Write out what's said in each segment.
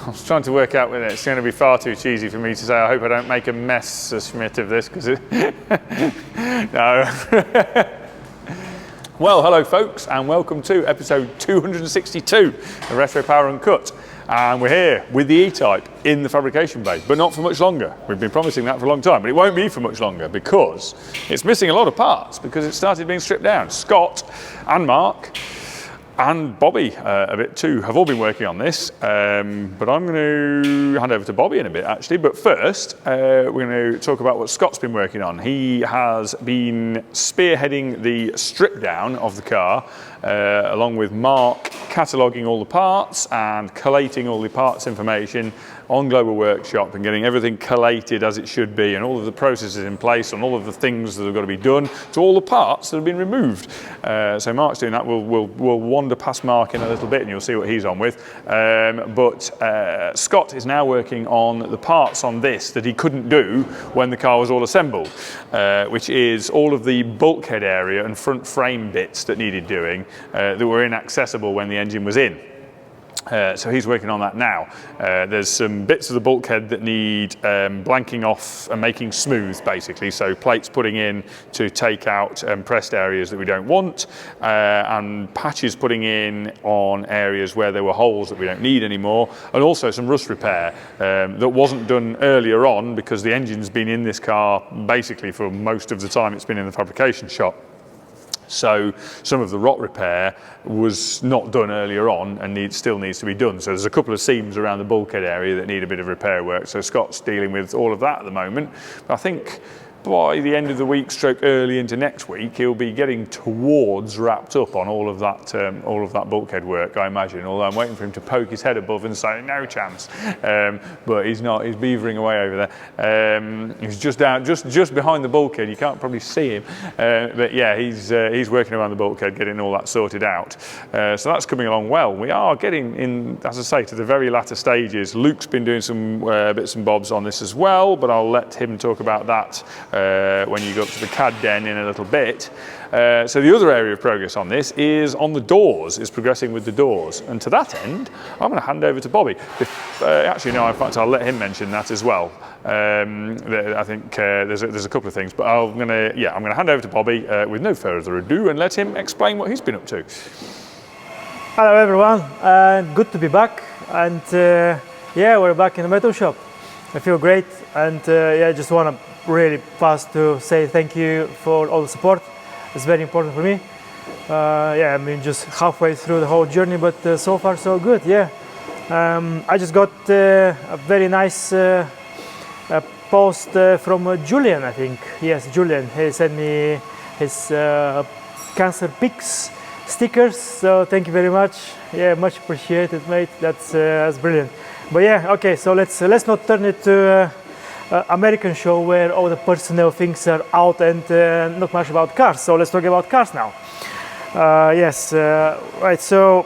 I was trying to work out whether it's going to be far too cheesy for me to say I hope I don't make a mess, Schmidt, of this, because no. Well, hello folks, and welcome to episode 262 of Retropower Uncut. And we're here with the E-Type in the fabrication bay, but not for much longer. We've been promising that for a long time, but it won't be for much longer because it's missing a lot of parts because it started being stripped down. Scott and Mark and Bobby a bit too have all been working on this, but I'm going to hand over to Bobby in a bit actually. But first, we're going to talk about what Scott's been working on. He has been spearheading the strip down of the car, along with Mark cataloguing all the parts and collating all the parts information on Global Workshop and getting everything collated as it should be, and all of the processes in place and all of the things that have got to be done to all the parts that have been removed. So Mark's doing that. We'll wander past Mark in a little bit and you'll see what he's on with. But Scott is now working on the parts on this that he couldn't do when the car was all assembled, which is all of the bulkhead area and front frame bits that needed doing that were inaccessible when the engine was in. So he's working on that now. There's some bits of the bulkhead that need blanking off and making smooth, basically. So plates putting in to take out pressed areas that we don't want, and patches putting in on areas where there were holes that we don't need anymore, and also some rust repair that wasn't done earlier on because the engine's been in this car basically for most of the time it's been in the fabrication shop. So some of the rot repair was not done earlier on and still needs to be done. So there's a couple of seams around the bulkhead area that need a bit of repair work. So Scott's dealing with all of that at the moment. But I think by the end of the week, stroke early into next week, he'll be getting towards wrapped up on all of that bulkhead work, I imagine. Although I'm waiting for him to poke his head above and say no chance, but he's not. He's beavering away over there. He's just down, just behind the bulkhead. You can't probably see him, but yeah, he's working around the bulkhead, getting all that sorted out. So that's coming along well. We are getting in, as I say, to the very latter stages. Luke's been doing some bits and bobs on this as well, but I'll let him talk about that when you go up to the CAD den in a little bit. So the other area of progress on this is on the doors, is progressing with the doors. And to that end, I'm going to hand over to Bobby. Actually, no, in fact, I'll let him mention that as well. I think there's a couple of things, but I'm going to hand over to Bobby with no further ado and let him explain what he's been up to. Hello everyone, good to be back. And yeah, we're back in the metal shop. I feel great, and yeah, I just want to really fast to say thank you for all the support. It's very important for me. Yeah, I mean, just halfway through the whole journey, but so far so good. Yeah, I just got a very nice post from Julian, I think. Yes, Julian. He sent me his cancer pics stickers. So thank you very much. Yeah, much appreciated, mate. That's brilliant. But yeah, okay. So let's not turn it to American show where all the personnel things are out and not much about cars. So let's talk about cars now. Yes, right. So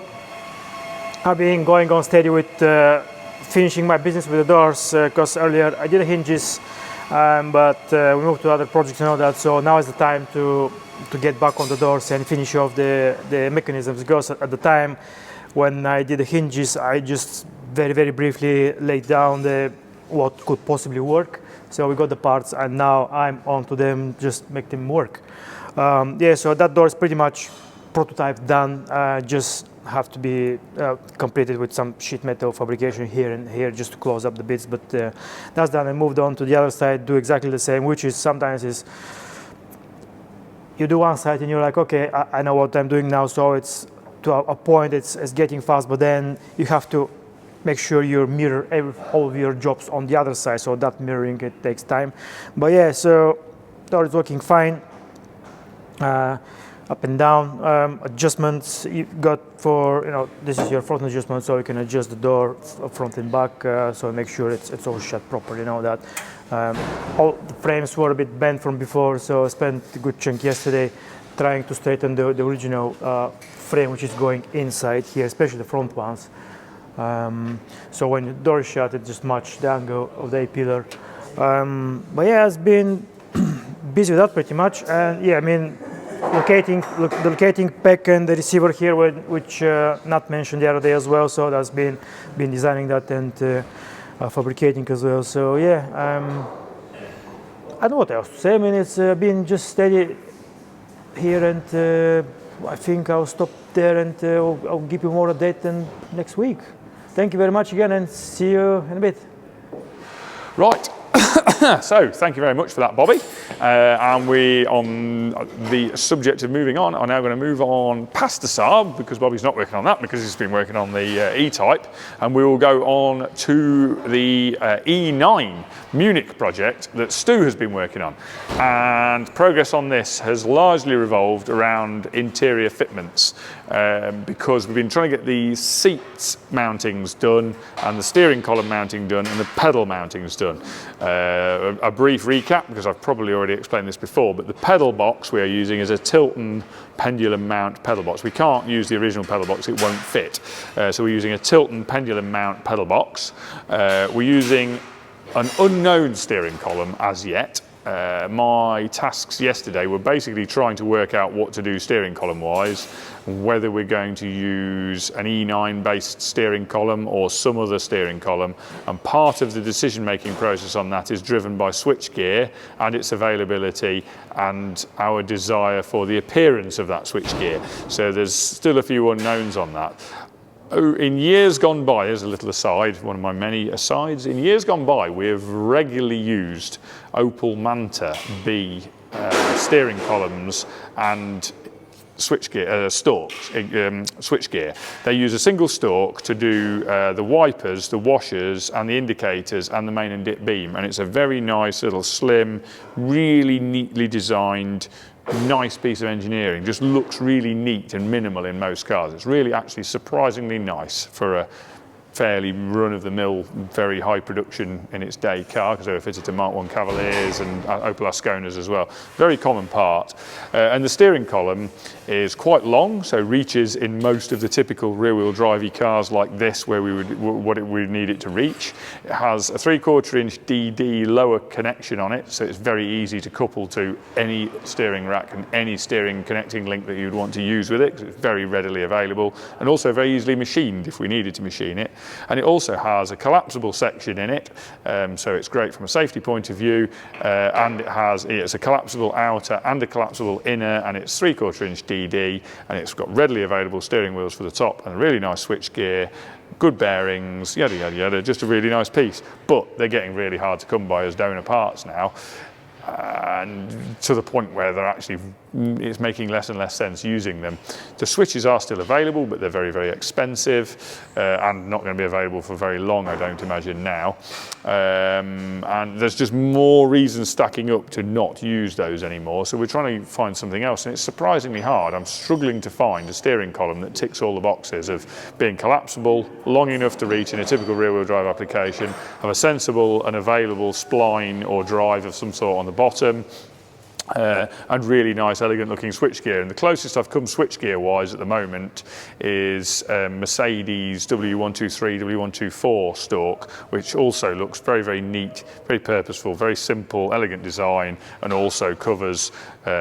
I've been going on steady with finishing my business with the doors because earlier I did the hinges, but we moved to other projects and all that. So now is the time to get back on the doors and finish off the mechanisms. Because at the time when I did the hinges, I just very briefly laid down what could possibly work. So we got the parts and now I'm on to them, just make them work. Yeah, so that door is pretty much prototype done, just have to be completed with some sheet metal fabrication here and here just to close up the bits, but that's done. I moved on to the other side, do exactly the same, which is sometimes is you do one side and you're like, okay, I know what I'm doing now, so it's to a point it's getting fast, but then you have to make sure you mirror all of your jobs on the other side, so that mirroring, it takes time. But yeah, so door is working fine. Up and down adjustments you got for, this is your front adjustment, so you can adjust the door front and back, so make sure it's all shut properly. That all the frames were a bit bent from before, so I spent a good chunk yesterday trying to straighten the original frame, which is going inside here, especially the front ones. So when the door is shut, it just matches the angle of the A-pillar. But yeah, it's been busy with that pretty much. And yeah, I mean, locating pack and the receiver here, which not mentioned the other day as well. So that's been designing that and fabricating as well. So yeah, I don't know what else to say. I mean, it's been just steady here, and I think I'll stop there, and I'll give you more update next week. Thank you very much again, and see you in a bit. Right. So, thank you very much for that, Bobby. And we, on the subject of moving on, are now going to move on past the Saab, because Bobby's not working on that, because he's been working on the E-Type, and we will go on to the E9 Munich project that Stu has been working on. And progress on this has largely revolved around interior fitments, because we've been trying to get the seats mountings done, and the steering column mounting done, and the pedal mountings done. A brief recap, because I've probably already explained this before, but the pedal box we are using is a Tilton pendulum mount pedal box. We can't use the original pedal box, it won't fit. So we're using a Tilton pendulum mount pedal box. We're using an unknown steering column as yet. My tasks yesterday were basically trying to work out what to do steering column wise, whether we're going to use an E9 based steering column or some other steering column, and part of the decision making process on that is driven by switchgear and its availability and our desire for the appearance of that switchgear. So there's still a few unknowns on that. In years gone by, as a little aside, one of my many asides, in years gone by we have regularly used Opel Manta B steering columns and switchgear, stalks, switchgear. They use a single stalk to do the wipers, the washers and the indicators and the main and dip beam, and it's a very nice little slim, really neatly designed, nice piece of engineering. Just looks really neat and minimal in most cars. It's really actually surprisingly nice for a fairly run-of-the-mill, very high production in its day car, because they were fitted to Mark I Cavaliers and Opel Asconas as well. Very common part. And the steering column is quite long, so reaches in most of the typical rear-wheel drivey cars like this, where we would need it to reach. It has a 3/4 inch DD lower connection on it, so it's very easy to couple to any steering rack and any steering connecting link that you'd want to use with it, because it's very readily available, and also very easily machined if we needed to machine it. And it also has a collapsible section in it, so it's great from a safety point of view, and it's a collapsible outer and a collapsible inner, and it's 3/4 inch DD, and it's got readily available steering wheels for the top and a really nice switch gear, good bearings, yada yada yada, just a really nice piece. But they're getting really hard to come by as donor parts now, and to the point where it's making less and less sense using them. The switches are still available, but they're very, very expensive, and not going to be available for very long, I don't imagine now. And there's just more reasons stacking up to not use those anymore, so we're trying to find something else, and it's surprisingly hard. I'm struggling to find a steering column that ticks all the boxes of being collapsible, long enough to reach in a typical rear-wheel drive application, have a sensible and available spline or drive of some sort on the bottom, and really nice, elegant looking switchgear. And the closest I've come switchgear wise at the moment is Mercedes W123, W124 stalk, which also looks very, very neat, very purposeful, very simple, elegant design, and also covers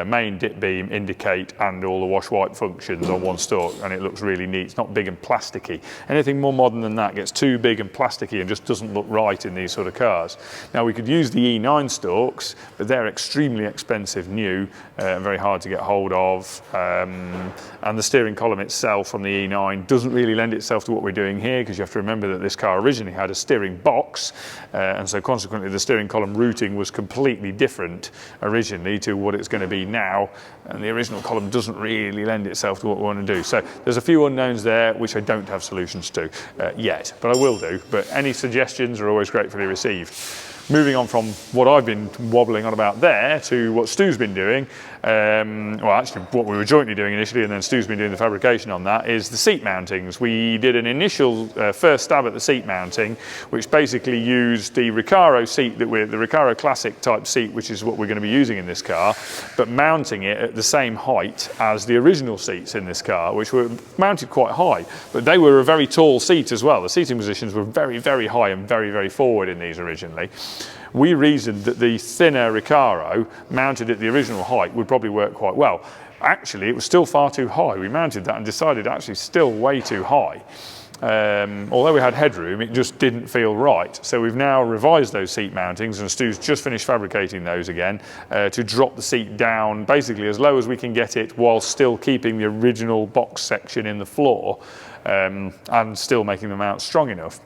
main, dip beam, indicate, and all the wash wipe functions on one stalk, and it looks really neat. It's not big and plasticky. Anything more modern than that gets too big and plasticky and just doesn't look right in these sort of cars. Now we could use the E9 stalks, but they're extremely expensive new, very hard to get hold of, and the steering column itself from the E9 doesn't really lend itself to what we're doing here, because you have to remember that this car originally had a steering box, and so consequently the steering column routing was completely different originally to what it's going to be now, and the original column doesn't really lend itself to what we want to do. So there's a few unknowns there which I don't have solutions to yet, but I will do. But any suggestions are always gratefully received. Moving on from what I've been wobbling on about there to what Stu's been doing, well actually what we were jointly doing initially, and then Stu's been doing the fabrication on that, is the seat mountings. We did an initial first stab at the seat mounting, which basically used the Recaro seat, the Recaro Classic type seat, which is what we're going to be using in this car, but mounting it at the same height as the original seats in this car, which were mounted quite high, but they were a very tall seat as well. The seating positions were very, very high and very, very forward in these originally. we reasoned that the thinner Recaro mounted at the original height would probably work quite well. Actually, it was still far too high. We mounted that and decided actually still way too high. Although we had headroom, it just didn't feel right. So we've now revised those seat mountings, and Stu's just finished fabricating those again to drop the seat down basically as low as we can get it while still keeping the original box section in the floor and still making the mount strong enough.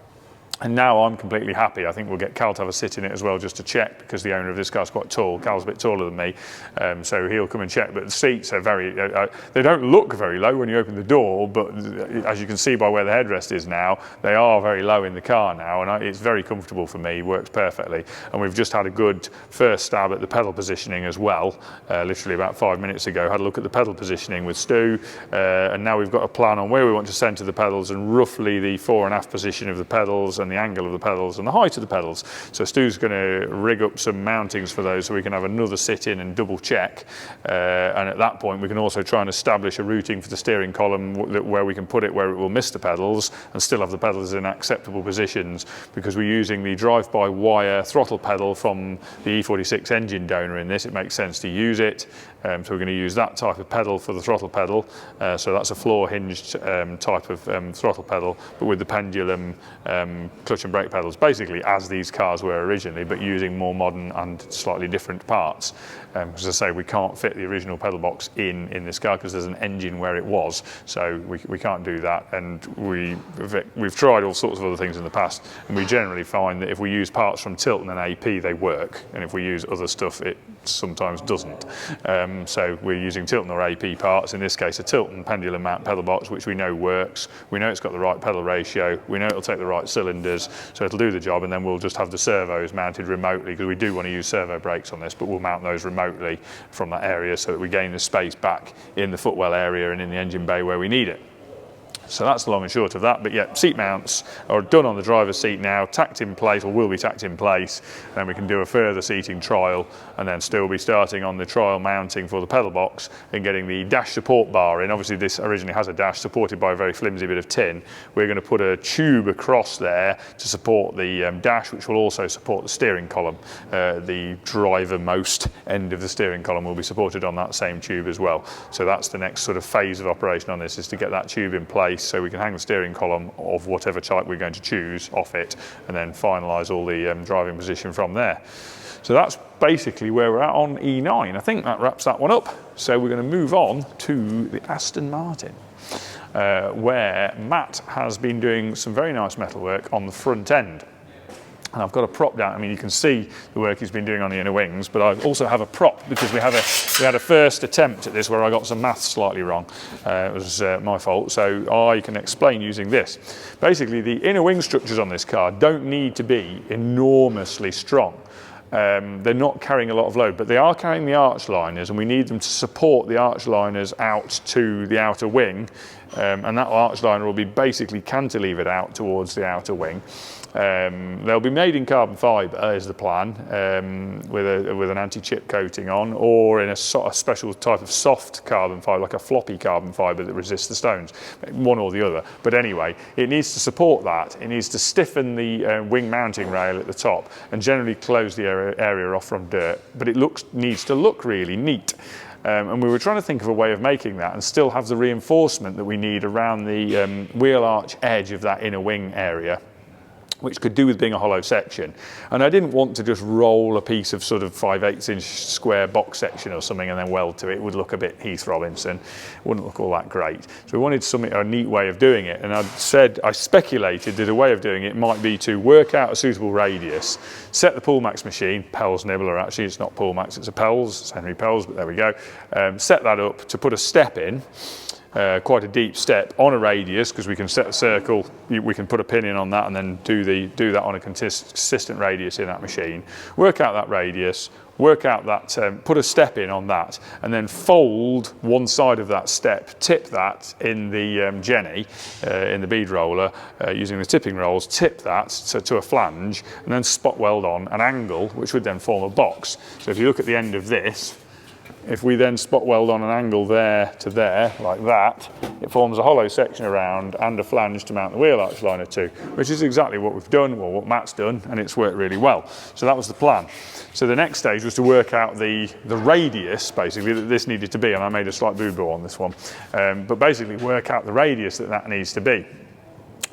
And now I'm completely happy. I think we'll get Cal to have a sit in it as well just to check, because the owner of this car is quite tall. Cal's a bit taller than me, so he'll come and check. But the seats are very, they don't look very low when you open the door, but as you can see by where the headrest is now, they are very low in the car now, and it's very comfortable for me, works perfectly. And we've just had a good first stab at the pedal positioning as well. Literally about 5 minutes ago, had a look at the pedal positioning with Stu, and now we've got a plan on where we want to centre the pedals and roughly the fore and aft position of the pedals and the angle of the pedals and the height of the pedals. So Stu's going to rig up some mountings for those so we can have another sit in and double check, and at that point we can also try and establish a routing for the steering column where we can put it where it will miss the pedals and still have the pedals in acceptable positions, because we're using the drive-by-wire throttle pedal from the E46 engine donor in this. It makes sense to use it, so we're going to use that type of pedal for the throttle pedal. So that's a floor hinged type of throttle pedal, but with the pendulum clutch and brake pedals, basically as these cars were originally, but using more modern and slightly different parts. As I say, we can't fit the original pedal box in this car because there's an engine where it was, so we can't do that. And we've tried all sorts of other things in the past, and we generally find that if we use parts from Tilton and AP, they work, and if we use other stuff, it sometimes doesn't. So we're using Tilton or AP parts, in this case a Tilton pendulum mount pedal box, which we know works. We know it's got the right pedal ratio, we know it'll take the right cylinders, so it'll do the job. And then we'll just have the servos mounted remotely, because we do want to use servo brakes on this, but we'll mount those remotely from that area so that we gain the space back in the footwell area and in the engine bay where we need it. So that's the long and short of that. But yeah, seat mounts are done on the driver's seat now, tacked in place, or will be tacked in place. Then we can do a further seating trial, and then still be starting on the trial mounting for the pedal box and getting the dash support bar in. Obviously this originally has a dash supported by a very flimsy bit of tin. We're going to put a tube across there to support the dash, which will also support the steering column. The driver-most end of the steering column will be supported on that same tube as well. So that's the next sort of phase of operation on this, is to get that tube in place so we can hang the steering column of whatever type we're going to choose off it, and then finalise all the driving position from there. So that's basically where we're at on E9. I think that wraps that one up. So we're going to move on to the Aston Martin, where Matt has been doing some very nice metalwork on the front end. And I've got a prop down. I mean, you can see the work he's been doing on the inner wings, but I also have a prop because we had a first attempt at this where I got some maths slightly wrong. It was my fault, so I can explain using this. Basically, the inner wing structures on this car don't need to be enormously strong. They're not carrying a lot of load, but they are carrying the arch liners, and we need them to support the arch liners out to the outer wing, and that arch liner will be basically cantilevered out towards the outer wing. They'll be made in carbon fibre is the plan, with an anti-chip coating on, or in a special type of soft carbon fibre, like a floppy carbon fibre that resists the stones, one or the other. But anyway, it needs to support that. It needs to stiffen the wing mounting rail at the top and generally close the area off from dirt, but it needs to look really neat. And we were trying to think of a way of making that and still have the reinforcement that we need around the wheel arch edge of that inner wing area, which could do with being a hollow section. And I didn't want to just roll a piece of sort of 5/8 inch square box section or something and then weld to it. It would look a bit Heath Robinson. It wouldn't look all that great. So we wanted a neat way of doing it. And I speculated that a way of doing it might be to work out a suitable radius, set the Pullmax machine, Pell's Nibbler actually, it's not Pullmax, it's a Pell's, it's Henry Pell's, but there we go. Set that up to put a step in, quite a deep step on a radius, because we can set a circle, we can put a pin in on that and then do that on a consistent radius in that machine. Work out that radius, work out that, put a step in on that, and then fold one side of that step, tip that in the Jenny, in the bead roller, using the tipping rolls, tip that to a flange, and then spot weld on an angle, which would then form a box. So if you look at the end of this, if we then spot weld on an angle there to there, like that, it forms a hollow section around and a flange to mount the wheel arch liner to, which is exactly what we've done, or what Matt's done, and it's worked really well. So that was the plan. So the next stage was to work out the radius, basically, that this needed to be, and I made a slight boo-boo on this one, but basically work out the radius that needs to be.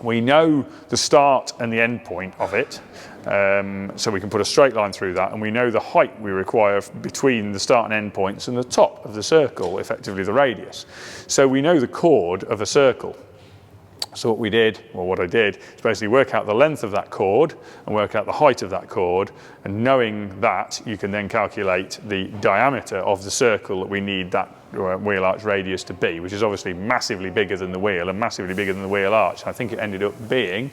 We know the start and the end point of it, so we can put a straight line through that, and we know the height we require between the start and end points and the top of the circle, effectively the radius. So we know the chord of a circle. So what we did, or what I did, is basically work out the length of that chord and work out the height of that chord, and knowing that, you can then calculate the diameter of the circle that we need that wheel arch radius to be, which is obviously massively bigger than the wheel and massively bigger than the wheel arch. I think it ended up being,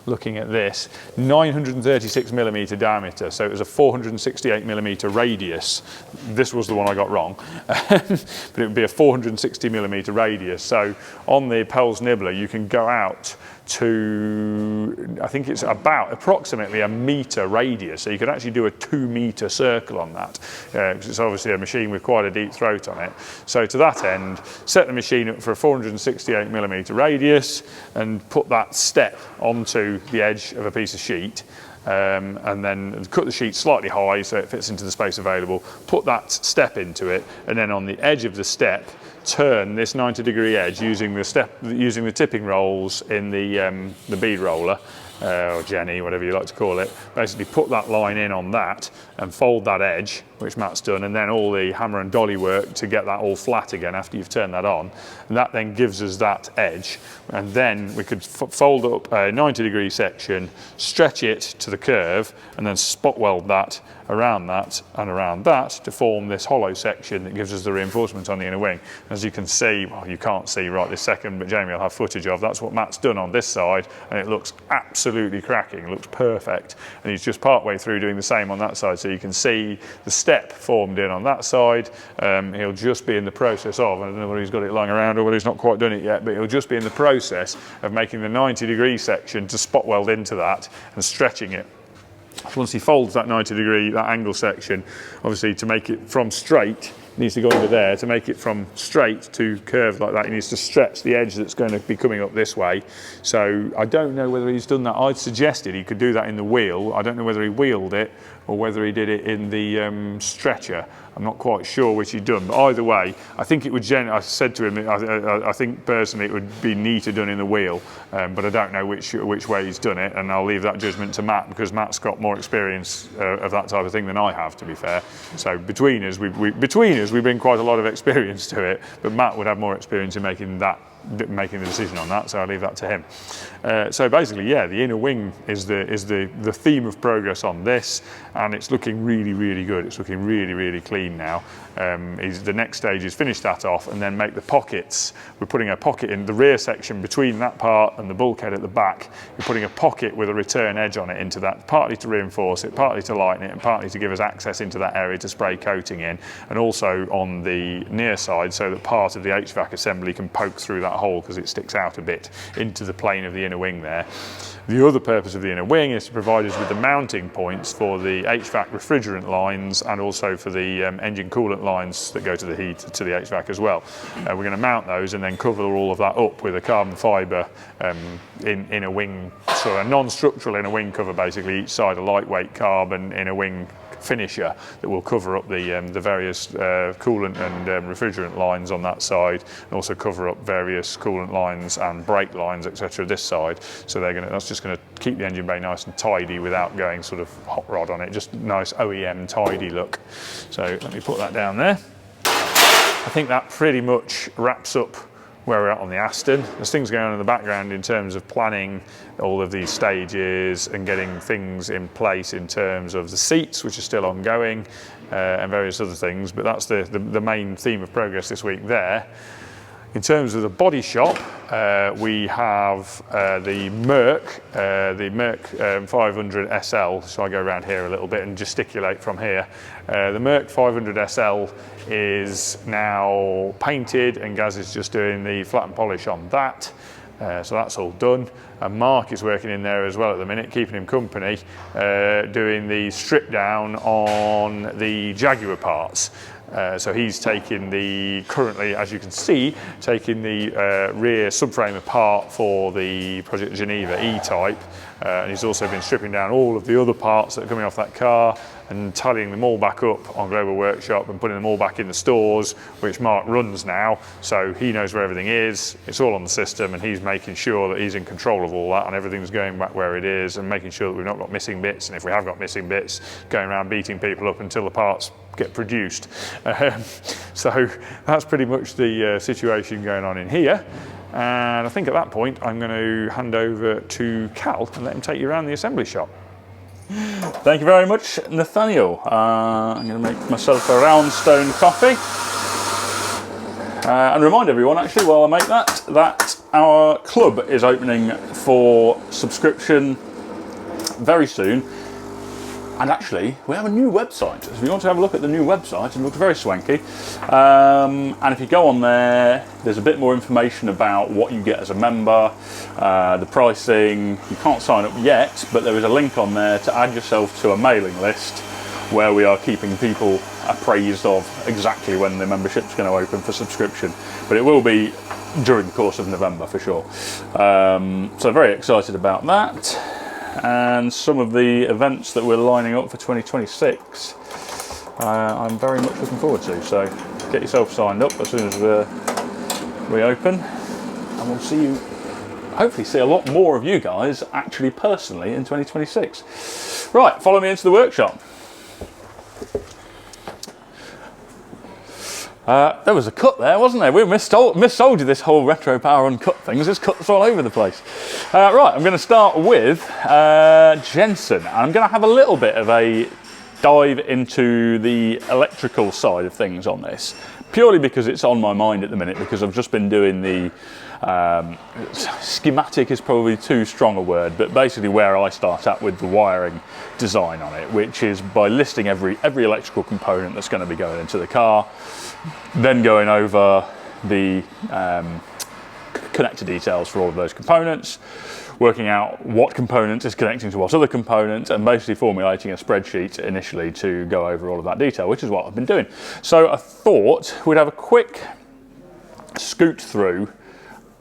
looking at this, 936 millimeter diameter, so it was a 468 millimeter radius. This was the one I got wrong, but it would be a 460 millimeter radius. So on the Pell's Nibbler, you can go out to, I think it's about approximately a meter radius, so you could actually do a 2 meter circle on that, because it's obviously a machine with quite a deep throat on it. So to that end, set the machine up for a 468 millimeter radius and put that step onto the edge of a piece of sheet, and then cut the sheet slightly high so it fits into the space available, put that step into it, and then on the edge of the step turn this 90-degree edge using the tipping rolls in the bead roller, or Jenny, whatever you like to call it. Basically put that line in on that and fold that edge, which Matt's done, and then all the hammer and dolly work to get that all flat again after you've turned that on. And that then gives us that edge, and then we could fold up a 90-degree section, stretch it to the curve, and then spot weld that around that and around that to form this hollow section that gives us the reinforcement on the inner wing. As you can see, well, you can't see right this second, but Jamie will have footage of, that's what Matt's done on this side, and it looks absolutely cracking, it looks perfect. And he's just part way through doing the same on that side, so you can see the step formed in on that side. He'll just be in the process of, I don't know whether he's got it lying around or whether he's not quite done it yet, but he'll just be in the process of making the 90-degree section to spot weld into that and stretching it. So once he folds that 90-degree, that angle section, obviously to make it from straight, needs to go under there. To make it from straight to curved like that, he needs to stretch the edge that's going to be coming up this way. So I don't know whether he's done that. I'd suggested he could do that in the wheel. I don't know whether he wheeled it or whether he did it in the stretcher. I'm not quite sure which he'd done, but either way, I think it would I said to him, I think personally it would be neater done in the wheel, but I don't know which way he's done it, and I'll leave that judgment to Matt, because Matt's got more experience of that type of thing than I have, to be fair. So between us, we bring quite a lot of experience to it, but Matt would have more experience in making the decision on that, so I'll leave that to him. So basically, yeah, the inner wing is the theme of progress on this, and it's looking really, really good. It's looking really, really clean now. The next stage is finish that off and then make the pockets. We're putting a pocket in the rear section between that part and the bulkhead at the back. We're putting a pocket with a return edge on it into that, partly to reinforce it, partly to lighten it, and partly to give us access into that area to spray coating in, and also on the near side so that part of the HVAC assembly can poke through that hole because it sticks out a bit into the plane of the inner wing there. The other purpose of the inner wing is to provide us with the mounting points for the HVAC refrigerant lines, and also for the engine coolant lines that go to the HVAC as well. We're going to mount those and then cover all of that up with a carbon fibre inner wing, sort of a non-structural inner wing cover, basically each side a lightweight carbon inner wing finisher that will cover up the various coolant and refrigerant lines on that side, and also cover up various coolant lines and brake lines, etc. this side. So that's just going to keep the engine bay nice and tidy without going sort of hot rod on it, just nice OEM tidy look. So let me put that down there. I think that pretty much wraps up where we're at on the Aston. There's things going on in the background in terms of planning all of these stages and getting things in place in terms of the seats, which are still ongoing, and various other things, but that's the main theme of progress this week there. In terms of the body shop, we have the Merc 500 SL. So I go around here a little bit and gesticulate from here. The Merc 500 SL is now painted, and Gaz is just doing the flat and polish on that. So that's all done. And Mark is working in there as well at the minute, keeping him company, doing the strip down on the Jaguar parts. So he's currently, as you can see, taking the rear subframe apart for the Project Geneva E-Type. And he's also been stripping down all of the other parts that are coming off that car and tallying them all back up on Global Workshop and putting them all back in the stores, which Mark runs now. So he knows where everything is. It's all on the system, and he's making sure that he's in control of all that and everything's going back where it is, and making sure that we've not got missing bits. And if we have got missing bits, going around beating people up until the parts get produced. So that's pretty much the situation going on in here. And I think at that point, I'm going to hand over to Cal and let him take you around the assembly shop. Thank you very much, Nathaniel. I'm going to make myself a round stone coffee. And remind everyone, actually, while I make that our club is opening for subscription very soon. And actually, we have a new website. So if you want to have a look at the new website, it looks very swanky. And if you go on there, there's a bit more information about what you get as a member, the pricing. You can't sign up yet, but there is a link on there to add yourself to a mailing list where we are keeping people appraised of exactly when the membership's going to open for subscription. But it will be during the course of November for sure. So very excited about that. And some of the events that we're lining up for 2026, I'm very much looking forward to. So get yourself signed up as soon as we open, and we'll see you, hopefully see a lot more of you guys actually personally in 2026. Right, follow me into the workshop. There was a cut there, wasn't there? We missold you this whole Retropower Uncut thing. There's cuts all over the place. Right, I'm going to start with Jensen. And I'm going to have a little bit of a dive into the electrical side of things on this, purely because it's on my mind at the minute, because I've just been doing the schematic is probably too strong a word, but basically where I start at with the wiring design on it, which is by listing every electrical component that's going to be going into the car, then going over the connector details for all of those components, working out what component is connecting to what other component, and basically formulating a spreadsheet initially to go over all of that detail, which is what I've been doing. So I thought we'd have a quick scoot through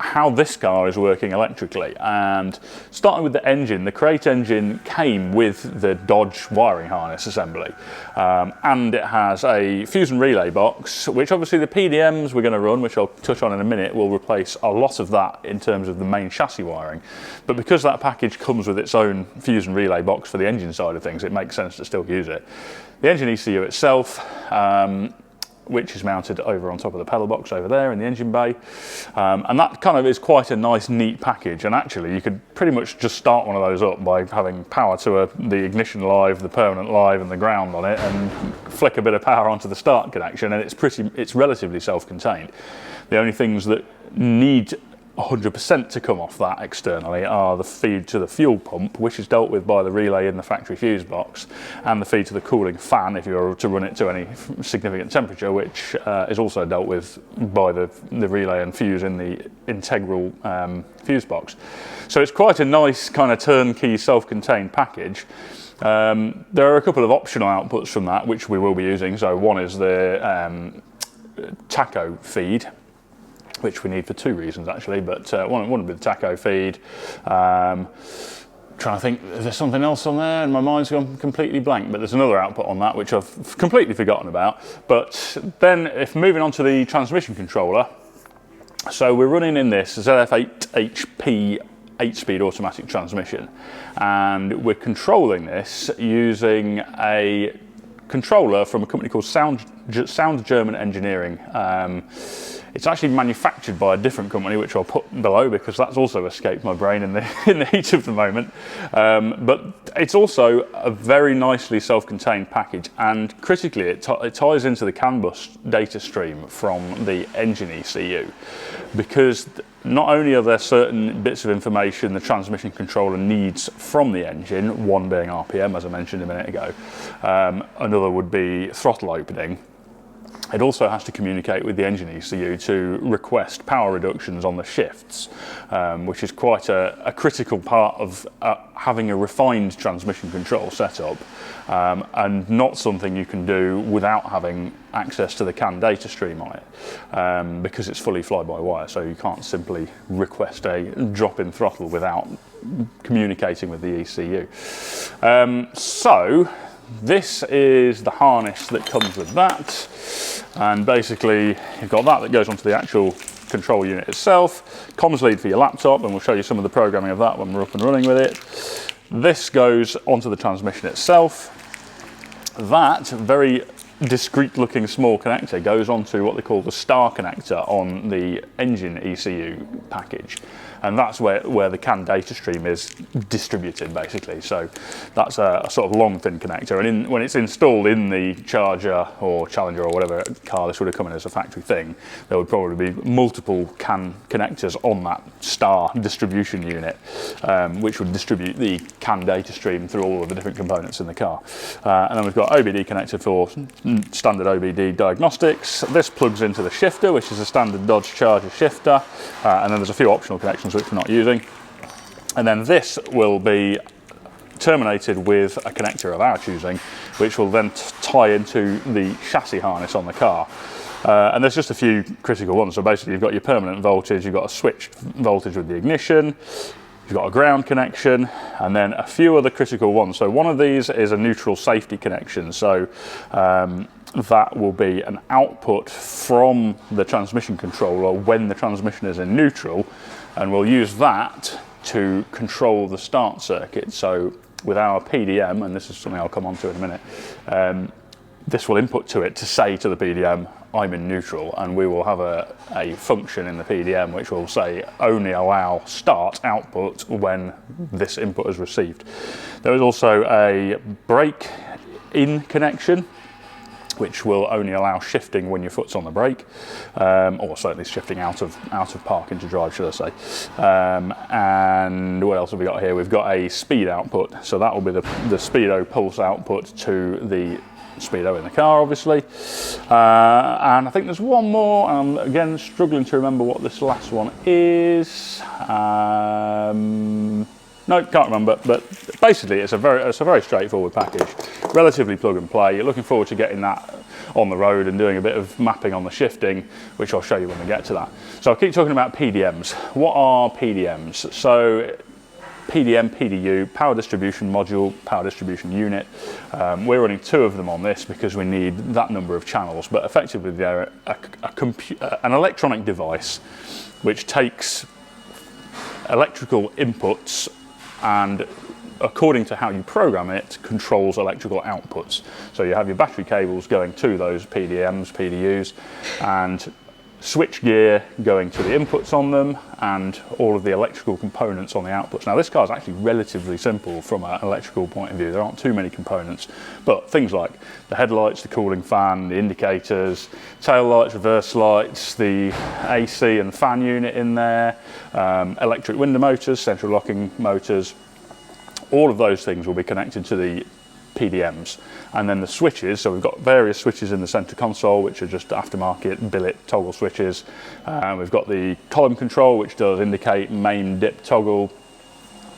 how this car is working electrically. And starting with the engine, the crate engine came with the Dodge wiring harness assembly, and it has a fuse and relay box, which obviously the PDMs we're going to run, which I'll touch on in a minute, will replace a lot of that in terms of the main chassis wiring. But because that package comes with its own fuse and relay box for the engine side of things, it makes sense to still use it. The engine ECU itself, which is mounted over on top of the pedal box over there in the engine bay. And that kind of is quite a nice, neat package. And actually, you could pretty much just start one of those up by having power to the ignition live, the permanent live, and the ground on it, and flick a bit of power onto the start connection, and it's relatively self-contained. The only things that need 100% to come off that externally are the feed to the fuel pump, which is dealt with by the relay in the factory fuse box, and the feed to the cooling fan if you were to run it to any significant temperature, which is also dealt with by the relay and fuse in the integral fuse box. So it's quite a nice kind of turnkey self-contained package. There are a couple of optional outputs from that which we will be using. So one is the tacho feed, which we need for two reasons actually, but one would be the tacho feed. Trying to think, is there something else on there? And my mind's gone completely blank, but there's another output on that which I've completely forgotten about. But then if moving on to the transmission controller, so we're running in this ZF8 HP 8-speed automatic transmission, and we're controlling this using a controller from a company called Sound German Engineering. It's actually manufactured by a different company, which I'll put below because that's also escaped my brain in the heat of the moment. But it's also a very nicely self-contained package, and critically it ties into the CAN bus data stream from the engine ECU, because not only are there certain bits of information the transmission controller needs from the engine, one being RPM as I mentioned a minute ago, another would be throttle opening, It also has to communicate with the engine ECU to request power reductions on the shifts, which is quite a critical part of having a refined transmission control setup, and not something you can do without having access to the CAN data stream on it, because it's fully fly-by-wire, so you can't simply request a drop in throttle without communicating with the ECU. So this is the harness that comes with that, and basically you've got that goes onto the actual control unit itself, comms lead for your laptop, and we'll show you some of the programming of that when we're up and running with it. This goes onto the transmission itself. That very discreet looking small connector goes onto what they call the star connector on the engine ECU package, and that's where the CAN data stream is distributed basically. So that's a sort of long thin connector, and when it's installed in the Charger or Challenger or whatever car this would have come in as a factory thing, there would probably be multiple CAN connectors on that star distribution unit, which would distribute the CAN data stream through all of the different components in the car. And then we've got OBD connector for standard OBD diagnostics. This plugs into the shifter, which is a standard Dodge Charger shifter, and then there's a few optional connections which we're not using. And then this will be terminated with a connector of our choosing, which will then tie into the chassis harness on the car. And there's just a few critical ones. So basically you've got your permanent voltage, you've got a switch voltage with the ignition, you've got a ground connection, and then a few other critical ones. So one of these is a neutral safety connection. So that will be an output from the transmission controller when the transmission is in neutral, and we'll use that to control the start circuit. So with our PDM, and this is something I'll come on to in a minute, this will input to it to say to the PDM, I'm in neutral, and we will have a function in the PDM which will say only allow start output when this input is received. There is also a brake in connection, which will only allow shifting when your foot's on the brake, or certainly shifting out of park into drive, should I say. And what else have we got here? We've got a speed output, so that will be the speedo pulse output to the speedo in the car, obviously. And I think there's one more. I'm again struggling to remember what this last one is. No, can't remember, but basically it's a very straightforward package, relatively plug and play. You're looking forward to getting that on the road and doing a bit of mapping on the shifting, which I'll show you when we get to that. So I'll keep talking about PDMs. What are PDMs? So PDM, PDU, power distribution module, power distribution unit. We're running 2 of them on this because we need that number of channels, but effectively they're an electronic device which takes electrical inputs and, according to how you program it, controls electrical outputs. So you have your battery cables going to those PDMs, PDUs, and switch gear going to the inputs on them, and all of the electrical components on the outputs. Now this car is actually relatively simple from an electrical point of view. There aren't too many components, but things like the headlights, the cooling fan, the indicators, tail lights, reverse lights, the AC and fan unit in there, electric window motors, central locking motors, all of those things will be connected to the PDMs. And then the switches, so we've got various switches in the center console which are just aftermarket billet toggle switches. We've got the column control which does indicate, main, dip, toggle,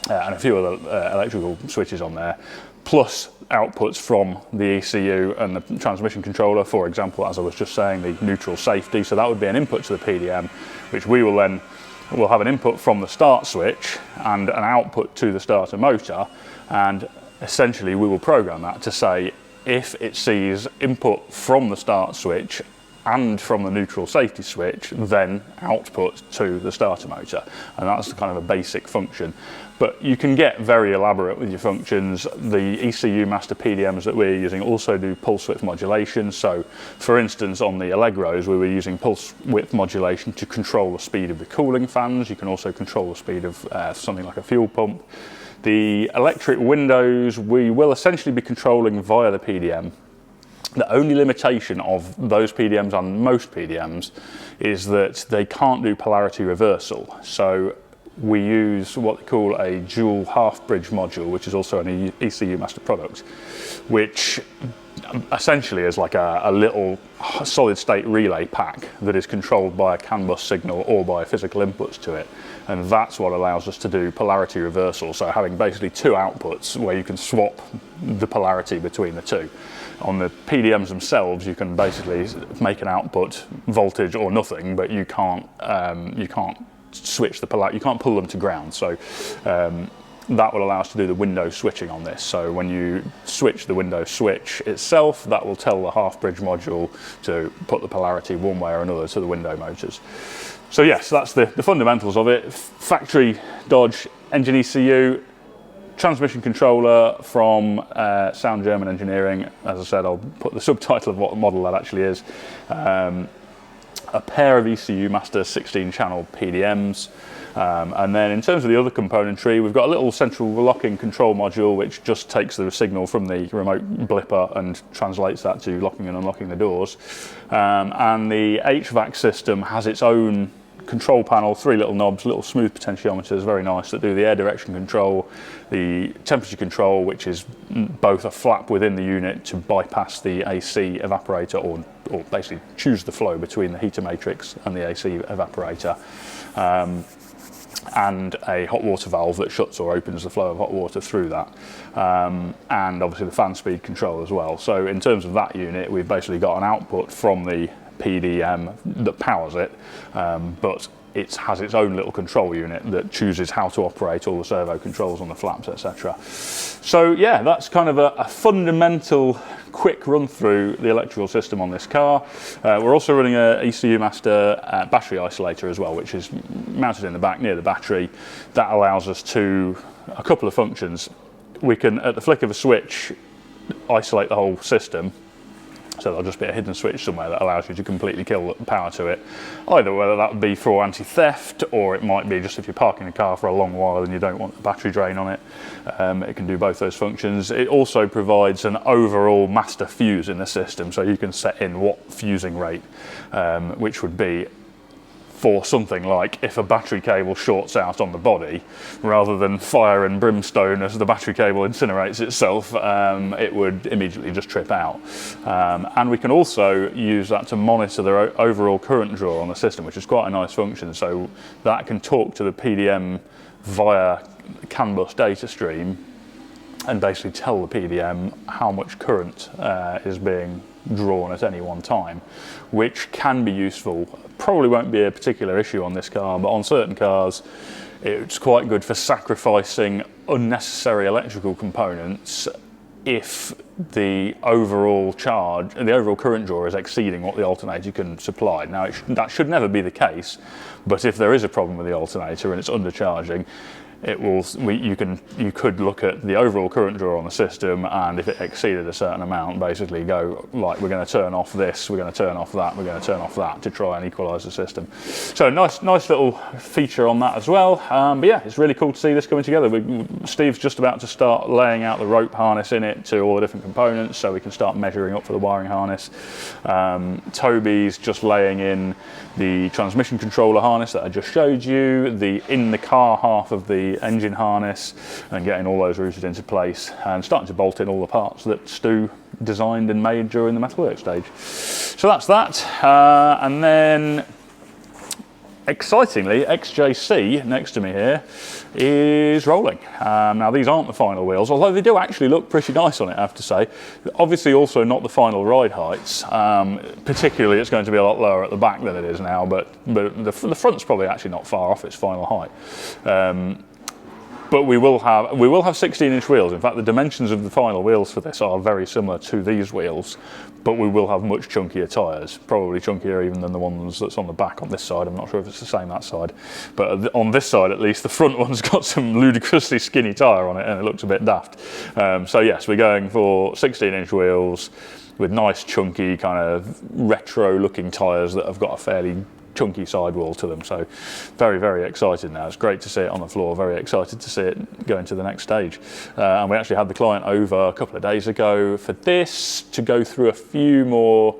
and a few other electrical switches on there, plus outputs from the ECU and the transmission controller. For example, as I was just saying, the neutral safety, so that would be an input to the PDM, which we'll have an input from the start switch and an output to the starter motor, and essentially we will program that to say if it sees input from the start switch and from the neutral safety switch, then output to the starter motor. And that's kind of a basic function. But you can get very elaborate with your functions. The ECU master PDMs that we're using also do pulse width modulation. So for instance, on the Allegros, we were using pulse width modulation to control the speed of the cooling fans. You can also control the speed of something like a fuel pump. The electric windows, we will essentially be controlling via the PDM. The only limitation of those PDMs and most PDMs is that they can't do polarity reversal. So we use what they call a dual half bridge module, which is also an ECU master product, which essentially is like a little solid state relay pack that is controlled by a CAN bus signal or by physical inputs to it. And that's what allows us to do polarity reversal. So having basically two outputs where you can swap the polarity between the two. On the PDMs themselves, you can basically make an output voltage or nothing, but you can't switch the polarity. You can't pull them to ground. So that will allow us to do the window switching on this. So when you switch the window switch itself, that will tell the half bridge module to put the polarity one way or another to the window motors. So yes, that's the fundamentals of it. Factory Dodge engine ECU, transmission controller from Sound German Engineering. As I said, I'll put the subtitle of what model that actually is. A pair of ECU Master 16-channel PDMs. And then in terms of the other componentry, we've got a little central locking control module which just takes the signal from the remote blipper and translates that to locking and unlocking the doors. And the HVAC system has its own control panel, three little knobs, little smooth potentiometers, very nice, that do the air direction control, the temperature control, which is both a flap within the unit to bypass the AC evaporator or basically choose the flow between the heater matrix and the AC evaporator. And a hot water valve that shuts or opens the flow of hot water through that, and obviously the fan speed control as well. So in terms of that unit, we've basically got an output from the PDM that powers it, but it has its own little control unit that chooses how to operate all the servo controls on the flaps, etc. So yeah, that's kind of a fundamental quick run through the electrical system on this car. We're also running a ECU Master battery isolator as well, which is mounted in the back near the battery. That allows us to a couple of functions. We can, at the flick of a switch, isolate the whole system. So there'll just be a hidden switch somewhere that allows you to completely kill the power to it. Either whether that would be for anti-theft, or it might be just if you're parking a car for a long while and you don't want the battery drain on it. It can do both those functions. It also provides an overall master fuse in the system, so you can set in what fusing rate, which would be for something like if a battery cable shorts out on the body, rather than fire and brimstone as the battery cable incinerates itself, it would immediately just trip out. And we can also use that to monitor the overall current draw on the system, which is quite a nice function. So that can talk to the PDM via CAN bus data stream and basically tell the PDM how much current is being drawn at any one time, which can be useful. Probably won't be a particular issue on this car, but on certain cars it's quite good for sacrificing unnecessary electrical components if the overall charge, the overall current draw is exceeding what the alternator can supply. Now that should never be the case, but if there is a problem with the alternator and it's undercharging, it will. You could look at the overall current draw on the system, and if it exceeded a certain amount, basically go like, we're going to turn off this, we're going to turn off that, we're going to turn off that to try and equalise the system. So nice little feature on that as well. But yeah, it's really cool to see this coming together. Steve's just about to start laying out the rope harness in it to all the different components, so we can start measuring up for the wiring harness. Toby's just laying in the transmission controller harness that I just showed you, the in the car half of the engine harness, and getting all those routed into place and starting to bolt in all the parts that Stu designed and made during the metalwork stage. So that's that. And then excitingly, XJC next to me here is rolling. Now these aren't the final wheels, although they do actually look pretty nice on it, I have to say. Obviously also not the final ride heights. Particularly it's going to be a lot lower at the back than it is now, but the front's probably actually not far off its final height. But we will have 16-inch wheels. In fact, the dimensions of the final wheels for this are very similar to these wheels, but we will have much chunkier tyres, probably chunkier even than the ones that's on the back on this side. I'm not sure if it's the same that side, but on this side at least, the front one's got some ludicrously skinny tyre on it and it looks a bit daft. So yes, we're going for 16-inch wheels with nice chunky kind of retro looking tyres that have got a fairly chunky sidewall to them. So very, very excited now. It's great to see it on the floor, very excited to see it go into the next stage. And we actually had the client over a couple of days ago for this to go through a few more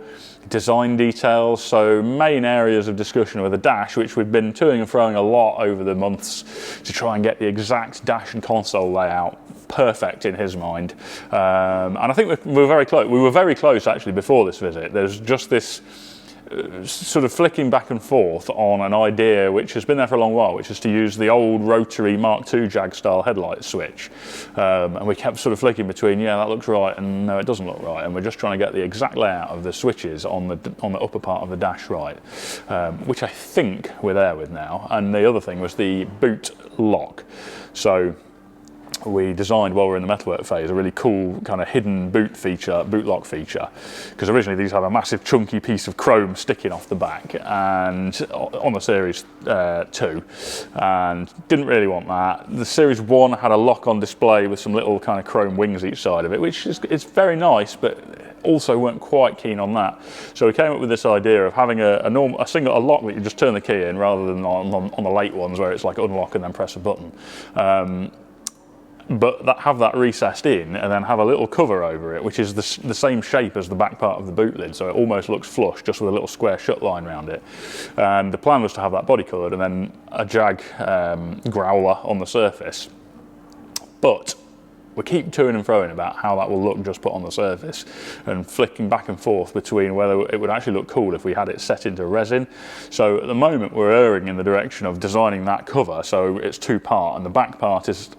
design details, so main areas of discussion with the dash, which we've been toing and froing a lot over the months to try and get the exact dash and console layout perfect in his mind. And I think we were very close. We were very close actually before this visit. There's just this sort of flicking back and forth on an idea which has been there for a long while, which is to use the old rotary Mark II Jag style headlight switch. And we kept sort of flicking between, yeah, that looks right, and no, it doesn't look right. And we're just trying to get the exact layout of the switches on the upper part of the dash right, which I think we're there with now. And the other thing was the boot lock. So we designed, while we're in the metalwork phase, a really cool kind of hidden boot lock feature, because originally these have a massive chunky piece of chrome sticking off the back, and on the Series 2, and didn't really want that. The Series 1 had a lock on display with some little kind of chrome wings each side of it, which is very nice, but also weren't quite keen on that. So we came up with this idea of having a lock that you just turn the key in, rather than on the late ones where it's like unlock and then press a button. But have that recessed in, and then have a little cover over it, which is the same shape as the back part of the boot lid, so it almost looks flush, just with a little square shut line around it. And the plan was to have that body coloured, and then a Jag growler on the surface. But we keep toing and froing about how that will look just put on the surface, and flicking back and forth between whether it would actually look cool if we had it set into resin. So at the moment we're erring in the direction of designing that cover, so it's two-part, and the back part is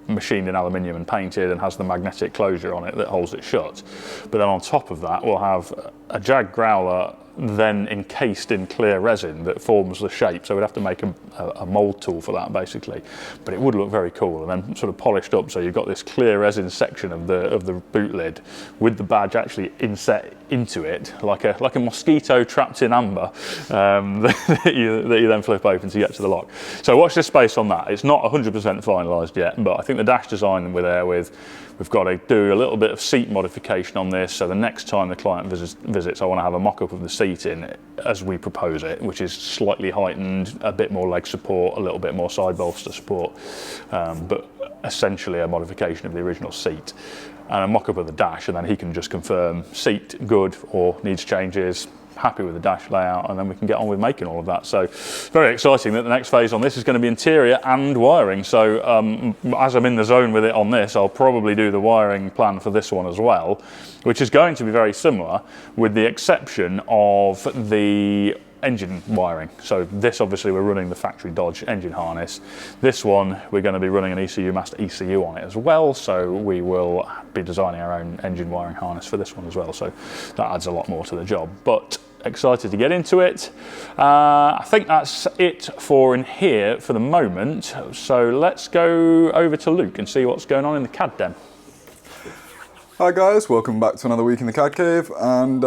machined in aluminium and painted and has the magnetic closure on it that holds it shut. But then on top of that we'll have a Jag growler then encased in clear resin that forms the shape, so we'd have to make a mold tool for that basically, but it would look very cool, and then sort of polished up, so you've got this clear resin section of the boot lid with the badge actually inset into it, like a mosquito trapped in amber, that you then flip open to get to the lock. So watch this space on that. It's not 100% finalised yet, but I think the dash design we're there with. We've got to do a little bit of seat modification on this, so the next time the client visits, I want to have a mock-up of the seat in as we propose it, which is slightly heightened, a bit more leg support, a little bit more side bolster support, but essentially a modification of the original seat. And a mock-up of the dash, and then he can just confirm seat good or needs changes, happy with the dash layout, and then we can get on with making all of that. So very exciting that the next phase on this is going to be interior and wiring. So as I'm in the zone with it on this, I'll probably do the wiring plan for this one as well, which is going to be very similar, with the exception of the engine wiring. So this, obviously we're running the factory Dodge engine harness. This one we're going to be running an ECU master ECU on it as well, so we will be designing our own engine wiring harness for this one as well, so that adds a lot more to the job. But excited to get into it. I think that's it for in here for the moment, so let's go over to Luke and see what's going on in the CAD den. Hi guys, welcome back to another week in the CAD cave, and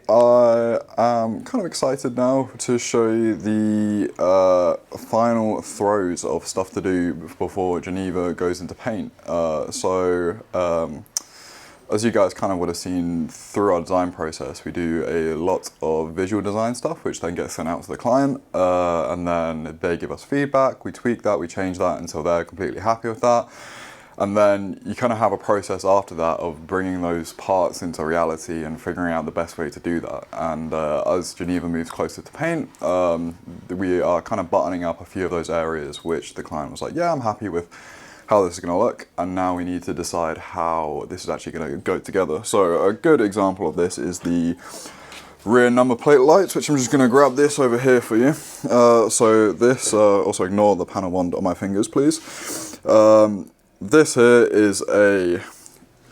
I am kind of excited now to show you the final throes of stuff to do before Geneva goes into paint. As you guys kind of would have seen through our design process, we do a lot of visual design stuff, which then gets sent out to the client, and then they give us feedback, we tweak that, we change that until they're completely happy with that. And then you kind of have a process after that of bringing those parts into reality and figuring out the best way to do that. And as Geneva moves closer to paint, we are kind of buttoning up a few of those areas which the client was like, yeah, I'm happy with how this is going to look, and now we need to decide how this is actually going to go together. So a good example of this is the rear number plate lights, which I'm just going to grab this over here for you. So this, also ignore the panel wand on my fingers, please. This here is a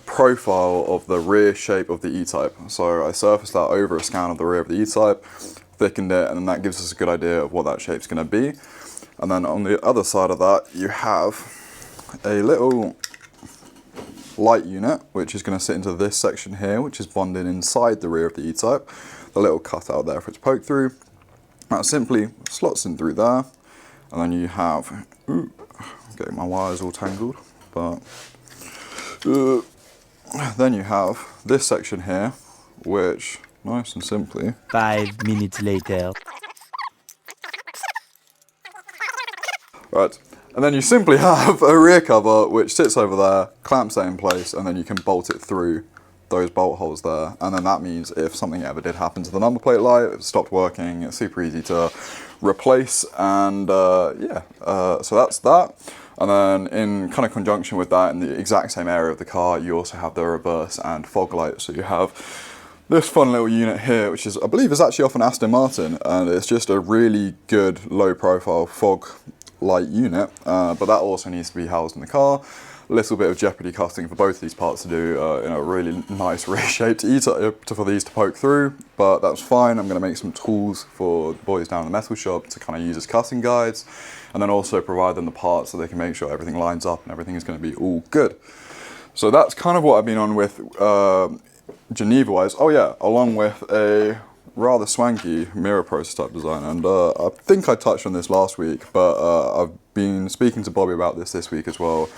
profile of the rear shape of the E-Type. So I surfaced that over a scan of the rear of the E-Type, thickened it, and then that gives us a good idea of what that shape's going to be. And then on the other side of that, you have a little light unit, which is going to sit into this section here, which is bonded inside the rear of the E-Type. The little cutout there for it to poke through. That simply slots in through there, and then you have, getting my wires all tangled, but then you have this section here, which nice and simply 5 minutes later. Right, and then you simply have a rear cover which sits over there, clamps that in place, and then you can bolt it through those bolt holes there, and then that means if something ever did happen to the number plate light, it stopped working, it's super easy to replace. And so that's that. And then in kind of conjunction with that, in the exact same area of the car, you also have the reverse and fog light. So you have this fun little unit here, which is, I believe, is actually off an Aston Martin, and it's just a really good low profile fog light unit, but that also needs to be housed in the car. A little bit of jeopardy cutting for both these parts to do in a really nice reshaped E-type for these to poke through, but that's fine. I'm going to make some tools for the boys down in the metal shop to kind of use as cutting guides, and then also provide them the parts so they can make sure everything lines up and everything is going to be all good. So that's kind of what I've been on with Geneva wise. Oh yeah, along with a rather swanky mirror prototype design, and I think I touched on this last week, but I've been speaking to Bobby about this week as well,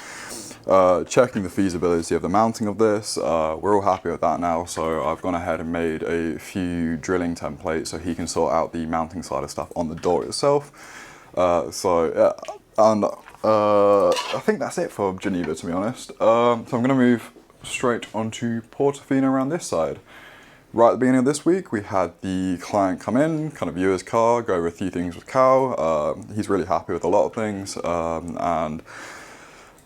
checking the feasibility of the mounting of this. We're all happy with that now, so I've gone ahead and made a few drilling templates so he can sort out the mounting side of stuff on the door itself. I think that's it for Geneva, to be honest. So I'm going to move straight onto Portofino around this side. Right at the beginning of this week, we had the client come in, kind of view his car, go over a few things with Cal. He's really happy with a lot of things, and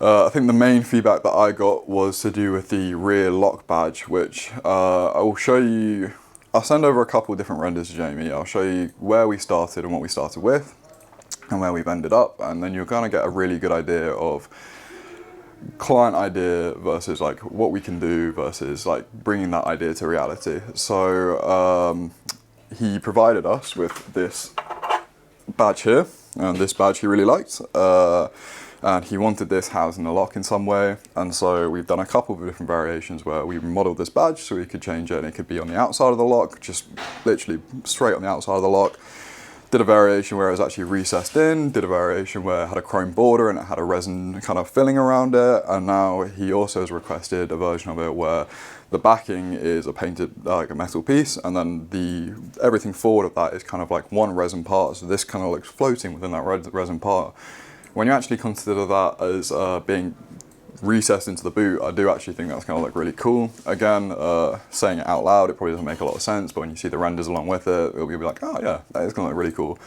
I think the main feedback that I got was to do with the rear lock badge, which I will show you. I'll send over a couple of different renders to Jamie. I'll show you where we started and what we started with, and where we've ended up, and then you're gonna get a really good idea of client idea versus like what we can do versus like bringing that idea to reality. So he provided us with this badge here, and this badge he really liked, and he wanted this housed in a lock in some way, and so we've done a couple of different variations where we modeled this badge so we could change it, and it could be on the outside of the lock, just literally straight on the outside of the lock. Did a variation where it was actually recessed in, did a variation where it had a chrome border and it had a resin kind of filling around it, and now he also has requested a version of it where the backing is a painted like a metal piece, and then everything forward of that is kind of like one resin part, so this kind of looks floating within that resin part. When you actually consider that as being recessed into the boot, I do actually think that's going to look really cool. Again, saying it out loud, it probably doesn't make a lot of sense, but when you see the renders along with it, it'll be like, oh yeah, that is going to look really cool.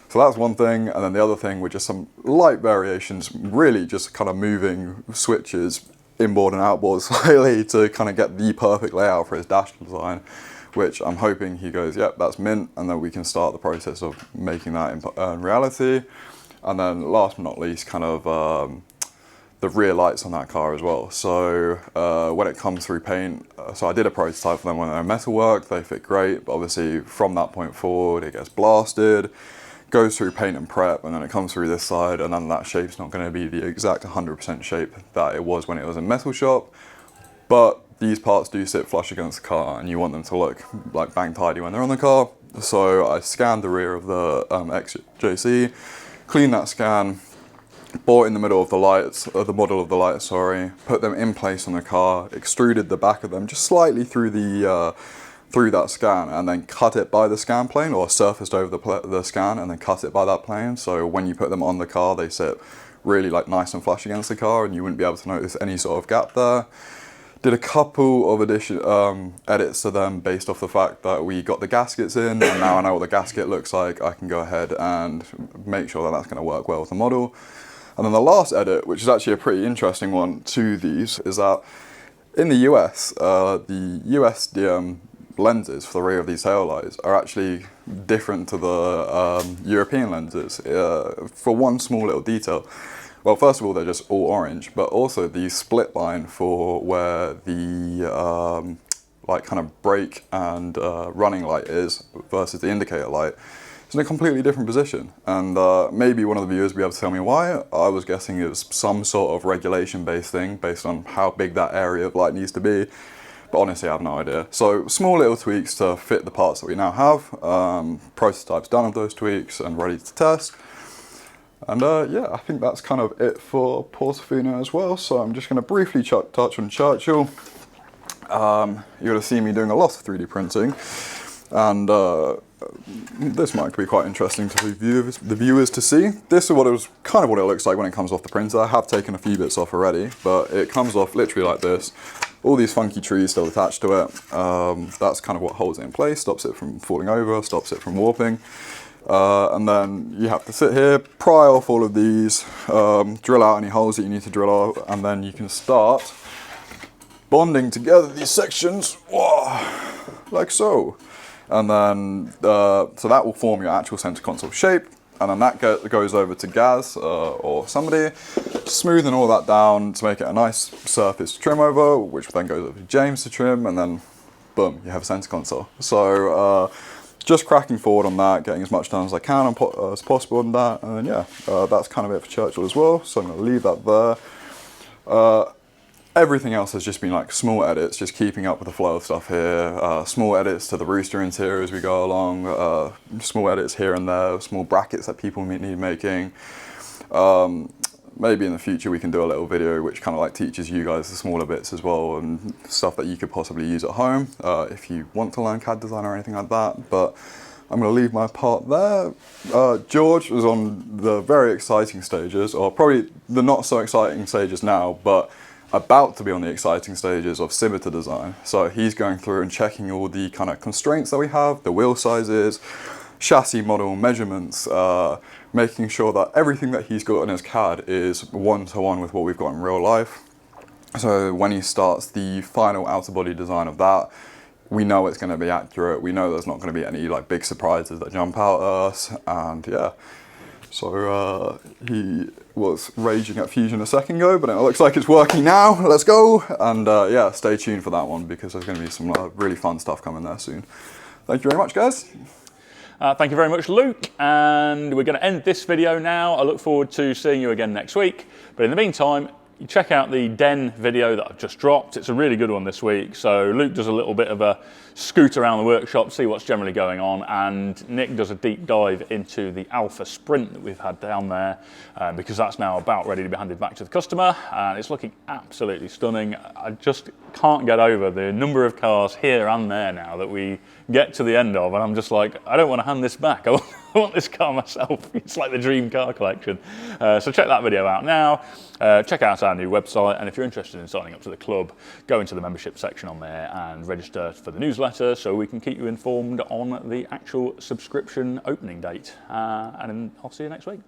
So that's one thing, and then the other thing with just some light variations, really just kind of moving switches inboard and outboard slightly to kind of get the perfect layout for his dash design, which I'm hoping he goes, yep, that's mint, and then we can start the process of making that in reality. And then last but not least, kind of the rear lights on that car as well. So when it comes through paint, so I did a prototype for them when they're metalwork, they fit great, but obviously from that point forward it gets blasted, goes through paint and prep, and then it comes through this side, and then that shape's not going to be the exact 100% shape that it was when it was in metal shop, but these parts do sit flush against the car and you want them to look like bang tidy when they're on the car. So I scanned the rear of the XJC, cleaned that scan, bought in the middle of the lights, the model of the lights, sorry, put them in place on the car, extruded the back of them just slightly through that scan, and then cut it by the scan plane, or surfaced over the scan and then cut it by that plane. So when you put them on the car, they sit really like nice and flush against the car, and you wouldn't be able to notice any sort of gap there. Did a couple of edits to them based off the fact that we got the gaskets in, and now I know what the gasket looks like, I can go ahead and make sure that that's going to work well with the model. And then the last edit, which is actually a pretty interesting one to these, is that in the US, the USDM lenses for the rear of these taillights are actually different to the European lenses for one small little detail. Well, first of all, they're just all orange, but also the split line for where the like kind of brake and running light is versus the indicator light is in a completely different position. And maybe one of the viewers will be able to tell me why. I was guessing it was some sort of regulation-based thing based on how big that area of light needs to be. But honestly, I have no idea. So small little tweaks to fit the parts that we now have. Prototypes done of those tweaks and ready to test. And yeah, I think that's kind of it for Portofino as well. So I'm just going to briefly touch on Churchill. You're going to see me doing a lot of 3D printing. And this might be quite interesting to the viewers to see. This is what it was, kind of what it looks like when it comes off the printer. I have taken a few bits off already, but it comes off literally like this. all these funky trees still attached to it. That's kind of what holds it in place, stops it from falling over, stops it from warping. And then you have to sit here, pry off all of these, drill out any holes that you need to drill out, and then you can start bonding together these sections, whoa, like so. And then, so that will form your actual center console shape. And then that goes over to Gaz or somebody, smoothing all that down to make it a nice surface to trim over, which then goes over to James to trim, and then boom, you have a center console. So just cracking forward on that, getting as much done as I can as possible on that, and then yeah, that's kind of it for Churchill as well. So I'm going to leave that there. Everything else has just been like small edits, just keeping up with the flow of stuff here. Small edits to the Rooster interior as we go along. Small edits here and there, small brackets that people need making. Maybe in the future we can do a little video which kind of like teaches you guys the smaller bits as well, and stuff that you could possibly use at home if you want to learn CAD design or anything like that. But I'm going to leave my part there. George was on the very exciting stages, or probably the not so exciting stages now, but about to be on the exciting stages of scimitar design. So he's going through and checking all the kind of constraints that we have, the wheel sizes, chassis model measurements, making sure that everything that he's got in his CAD is one-to-one with what we've got in real life. So when he starts the final outer body design of that, we know it's going to be accurate. We know there's not going to be any like big surprises that jump out at us, and yeah. So he was raging at Fusion a second ago, but it looks like it's working now. Let's go, and yeah, stay tuned for that one because there's going to be some really fun stuff coming there soon. Thank you very much, guys. Thank you very much, Luke, and we're going to end this video now. I look forward to seeing you again next week, but in the meantime, you check out the Den video that I've just dropped. It's a really good one this week. So Luke does a little bit of a scoot around the workshop, see what's generally going on, and Nick does a deep dive into the Alpha Sprint that we've had down there, because that's now about ready to be handed back to the customer, and it's looking absolutely stunning. I just can't get over the number of cars here and there now that we get to the end of, and I'm just like, I don't want to hand this back. I want this car myself. It's like the dream car collection. So check that video out now. Check out our new website, and if you're interested in signing up to the club, go into the membership section on there and register for the newsletter so we can keep you informed on the actual subscription opening date. And I'll see you next week.